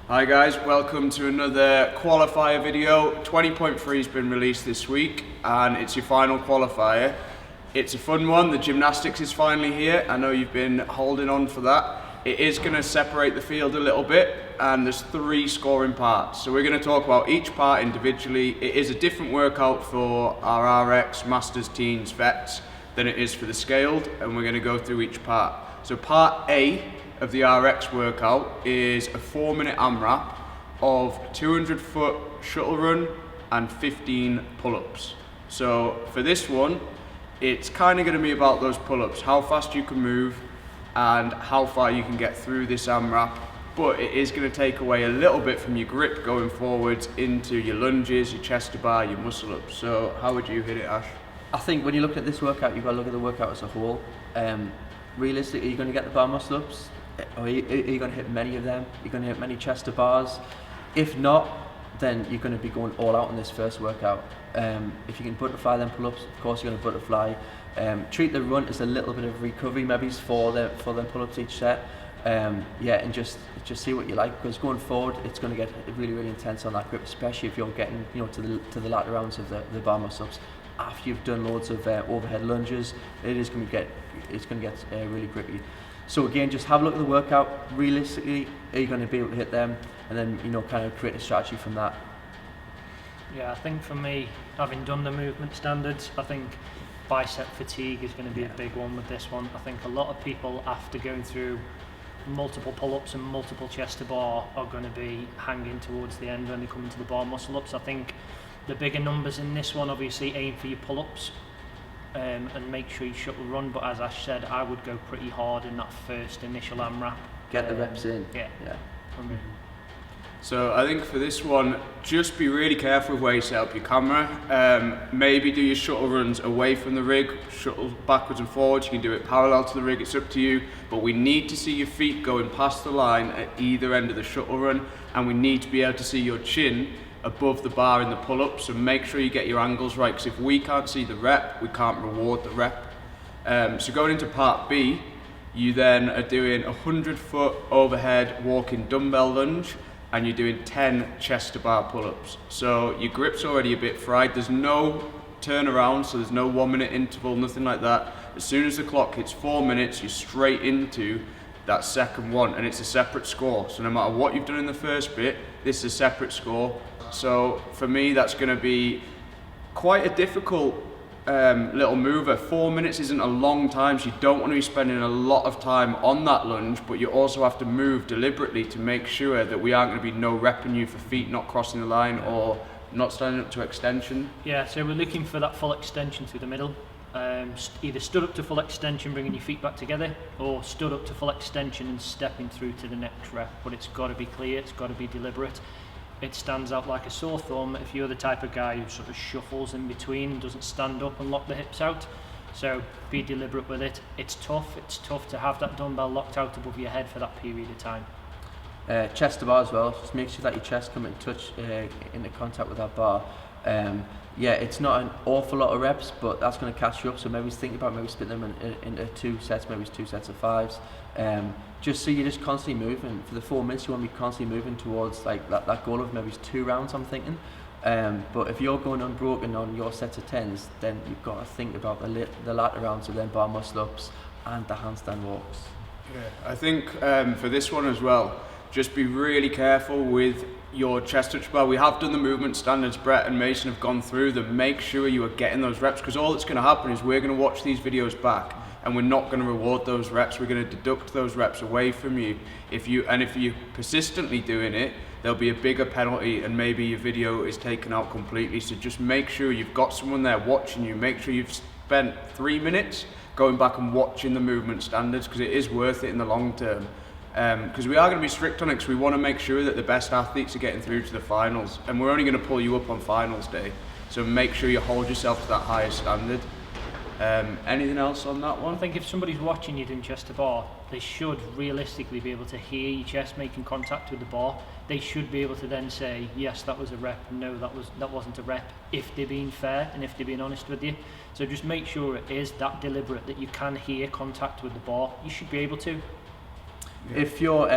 Hi guys, welcome to another qualifier video. 20.3 has been released this week and it's your final qualifier. It's a fun one, the gymnastics is finally here. I know you've been holding on for that. It is going to separate the field a little bit and there's 3 scoring parts. So we're going to talk about each part individually. It is a different workout for our RX, Masters, Teens, Vets than it is for the scaled, and we're going to go through each part. So part A of the RX workout is a 4-minute AMRAP of 200-foot shuttle run and 15 pull-ups. So for this one, it's kind of going to be about those pull-ups, how fast you can move and how far you can get through this AMRAP, but it is going to take away a little bit from your grip going forwards into your lunges, your chest to bar, your muscle ups. So how would you hit it, Ash? I think when you look at this workout, you've got to look at the workout as a whole. Realistically, are you going to get the bar muscle ups? Or are you going to hit many of them? You're going to hit many chest to bars? If not, then you're going to be going all out on this first workout. If you can butterfly them pull-ups, of course you're going to butterfly. Treat the run as a little bit of recovery, maybe for them pull-ups each set. And just see what you like, because going forward it's going to get really intense on that grip, especially if you're getting to the latter rounds of the bar muscle-ups. After you've done loads of overhead lunges, it's going to get really grippy. So again, just have a look at the workout. Realistically, are you going to be able to hit them? And then kind of create a strategy from that. Yeah, I think for me, having done the movement standards, I think bicep fatigue is going to be a big one with this one. I think a lot of people, after going through multiple pull-ups and multiple chest to bar, are going to be hanging towards the end when they come into the bar muscle-ups. I think the bigger numbers in this one, obviously aim for your pull-ups and make sure you shuttle run, but as Ash said, I would go pretty hard in that first initial AMRAP. Get the reps in. Yeah. So I think for this one, just be really careful with where you set up your camera. Maybe do your shuttle runs away from the rig, shuttle backwards and forwards. You can do it parallel to the rig, it's up to you. But we need to see your feet going past the line at either end of the shuttle run, and we need to be able to see your chin above the bar in the pull-up. So make sure you get your angles right, because if we can't see the rep, we can't reward the rep. So going into part B, you then are doing a 100-foot overhead walking dumbbell lunge, and you're doing 10 chest to bar pull-ups. So your grip's already a bit fried. There's no turnaround, so there's no 1-minute interval, nothing like that. As soon as the clock hits 4 minutes, you're straight into that second one, and it's a separate score. So no matter what you've done in the first bit, this is a separate score. So for me, that's going to be quite a difficult little mover. 4 minutes isn't a long time, so you don't want to be spending a lot of time on that lunge, but you also have to move deliberately to make sure that we aren't going to be no repping you for feet not crossing the line or not standing up to extension. Yeah, so we're looking for that full extension through the middle. Either stood up to full extension, bringing your feet back together, or stood up to full extension and stepping through to the next rep. But it's got to be clear, it's got to be deliberate. It stands out like a sore thumb if you're the type of guy who sort of shuffles in between, doesn't stand up and lock the hips out. So be deliberate with it. It's tough to have that dumbbell locked out above your head for that period of time. Chest to bar as well, just make sure that your chest come in touch, into contact with that bar. It's not an awful lot of reps, but that's going to catch you up, so maybe think about split them into 2 sets, maybe 2 sets of 5s. Just so you're just constantly moving. For the 4 minutes, you want to be constantly moving towards like that goal of maybe 2 rounds, I'm thinking. But if you're going unbroken on your sets of 10s, then you've got to think about the latter rounds of them bar muscle ups and the handstand walks. Yeah, I think for this one as well, just be really careful with your chest touch bar. We have done the movement standards, Brett and Mason have gone through them. Make sure you are getting those reps, because all that's going to happen is we're going to watch these videos back and we're not going to reward those reps. We're going to deduct those reps away from you. If you're persistently doing it, there'll be a bigger penalty and maybe your video is taken out completely. So just make sure you've got someone there watching you. Make sure you've spent 3 minutes going back and watching the movement standards, because it is worth it in the long term. Because we are going to be strict on it, because we want to make sure that the best athletes are getting through to the finals, and we're only going to pull you up on finals day, so make sure you hold yourself to that higher standard. Anything else on that one? I think if somebody's watching you doing chest to bar, they should realistically be able to hear your chest making contact with the bar. They should be able to then say, yes, that was a rep, no, that wasn't a rep, if they're being fair and if they're being honest with you. So just make sure it is that deliberate, that you can hear contact with the bar. You should be able to. If you're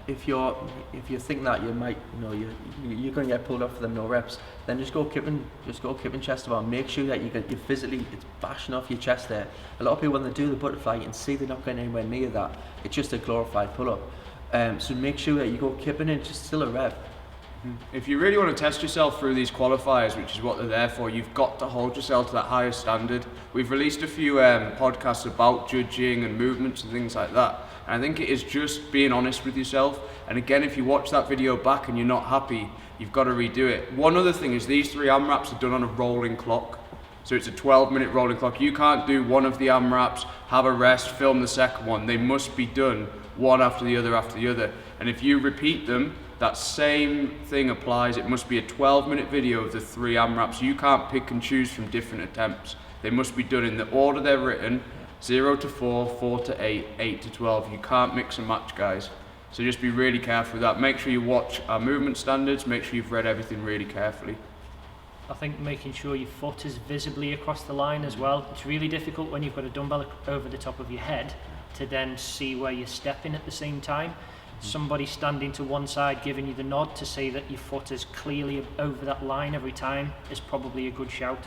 if you're thinking that you might, you're going to get pulled off for them no reps, then just go kipping chest to bar. Make sure that you're physically, it's bashing off your chest there. A lot of people, when they do the butterfly, you can see they're not going anywhere near that. It's just a glorified pull up. So make sure that you go kipping in, just still a rep. If you really want to test yourself through these qualifiers, which is what they're there for, you've got to hold yourself to that higher standard. We've released a few podcasts about judging and movements and things like that. And I think it is just being honest with yourself. And again, if you watch that video back and you're not happy, you've got to redo it. One other thing is these 3 AMRAPs are done on a rolling clock. So it's a 12-minute rolling clock. You can't do one of the AMRAPs, have a rest, film the second one. They must be done one after the other. And if you repeat them, that same thing applies. It must be a 12-minute video of the 3 AMRAPs. You can't pick and choose from different attempts. They must be done in the order they're written, 0 to 4, 4 to 8, 8 to 12. You can't mix and match, guys. So just be really careful with that. Make sure you watch our movement standards. Make sure you've read everything really carefully. I think making sure your foot is visibly across the line as well. It's really difficult when you've got a dumbbell over the top of your head to then see where you're stepping at the same time. Somebody standing to one side giving you the nod to say that your foot is clearly over that line every time is probably a good shout.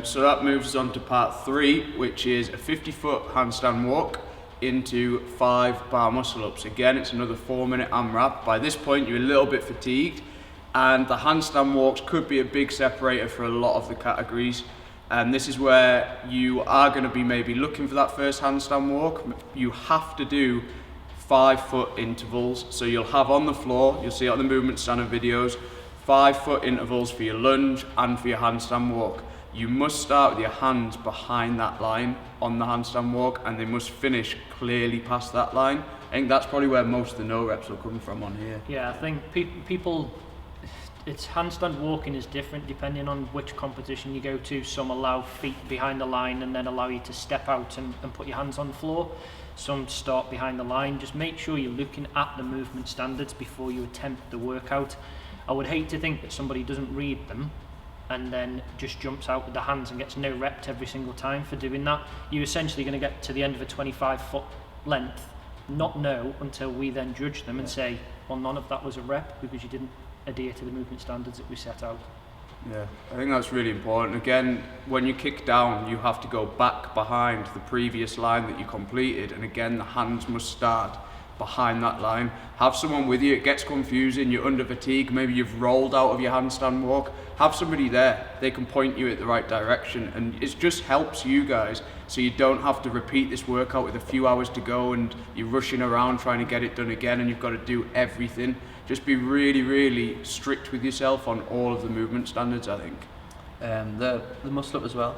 So that moves us on to part 3, which is a 50-foot handstand walk into 5 bar muscle ups. Again, it's another 4-minute AMRAP. By this point, you're a little bit fatigued, and the handstand walks could be a big separator for a lot of the categories. And this is where you are going to be maybe looking for that first handstand walk. You have to do 5-foot intervals. So you'll have on the floor, you'll see it on the movement standard videos, 5-foot intervals for your lunge and for your handstand walk. You must start with your hands behind that line on the handstand walk, and they must finish clearly past that line. I think that's probably where most of the no reps will come from on here. Yeah, I think people, it's handstand walking is different depending on which competition you go to. Some allow feet behind the line and then allow you to step out and put your hands on the floor. Some start behind the line. Just make sure you're looking at the movement standards before you attempt the workout. I would hate to think that somebody doesn't read them and then just jumps out with the hands and gets no rep every single time for doing that. You're essentially going to get to the end of a 25-foot length, not know until we then judge them and say, well, none of that was a rep because you didn't adhere to the movement standards that we set out. Yeah, I think that's really important. Again, when you kick down, you have to go back behind the previous line that you completed, and again, the hands must start behind that line. Have someone with you. It gets confusing. You're under fatigue. Maybe you've rolled out of your handstand walk. Have somebody there. They can point you at the right direction, and it just helps you guys so you don't have to repeat this workout with a few hours to go and you're rushing around trying to get it done again and you've got to do everything. Just be really, really strict with yourself on all of the movement standards, I think. The muscle up as well.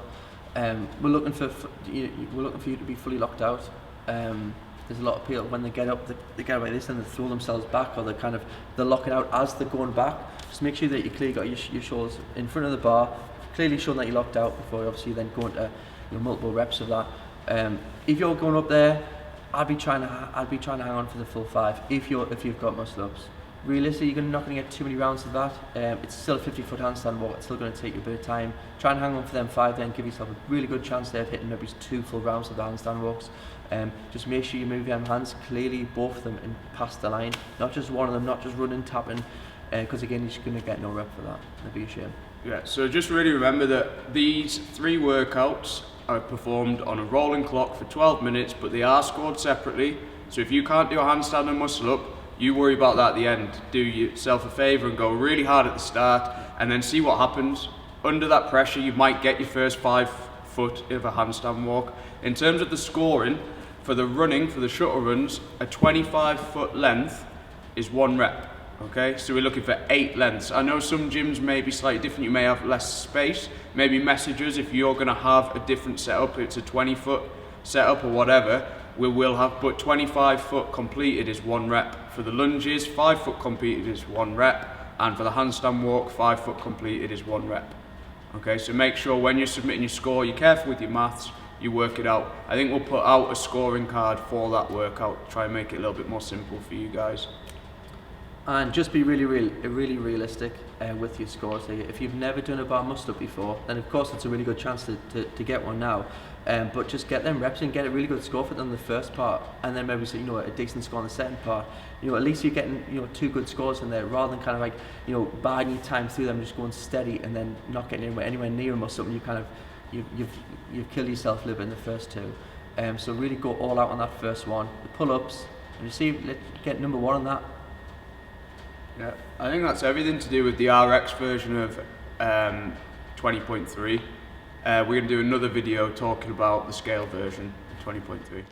We're looking for you to be fully locked out. There's a lot of people when they get up, they get like this and they throw themselves back, or they're locking out as they're going back. Just make sure that you clearly got your shoulders in front of the bar, clearly showing that you're locked out before you obviously then go into multiple reps of that. If you're going up there, I'd be trying to hang on for the full 5 if you've got muscle ups. Realistically, you're not going to get too many rounds of that. It's still a 50-foot handstand walk. It's still going to take you a bit of time. Try and hang on for them 5, then give yourself a really good chance there of hitting maybe 2 full rounds of the handstand walks. Just make sure you move your hands clearly, both of them, and past the line. Not just one of them, not just running, tapping, because again, you're just going to get no rep for that. It'd be a shame. Yeah, so just really remember that these 3 workouts are performed on a rolling clock for 12 minutes, but they are scored separately. So if you can't do a handstand and muscle up, you worry about that at the end. Do yourself a favour and go really hard at the start and then see what happens. Under that pressure, you might get your first 5 foot of a handstand walk. In terms of the scoring, for the running, for the shuttle runs, a 25-foot length is 1 rep. Okay, so we're looking for 8 lengths. I know some gyms may be slightly different. You may have less space. Maybe message us if you're going to have a different setup. It's a 20-foot setup or whatever. We will have, but 25-foot completed is 1 rep. For the lunges, 5-foot completed is 1 rep, and for the handstand walk, 5-foot completed is 1 rep. Okay, so make sure when you're submitting your score, you're careful with your maths, you work it out. I think we'll put out a scoring card for that workout, try and make it a little bit more simple for you guys. And just be really realistic with your scores. If you've never done a bar muscle up before, then of course it's a really good chance to get one now. But just get them reps and get a really good score for them in the first part, and then maybe you know, a decent score in the second part. You know, at least you're getting, you know, 2 good scores in there, rather than kind of like, you know, biding your time through them, just going steady and then not getting anywhere near them or something. You kind of you've killed yourself a little bit in the first 2. So really go all out on that first one. The pull-ups, and you see, get number 1 on that. Yeah, I think that's everything to do with the RX version of 20.3. We're going to do another video talking about the scale version 20.3.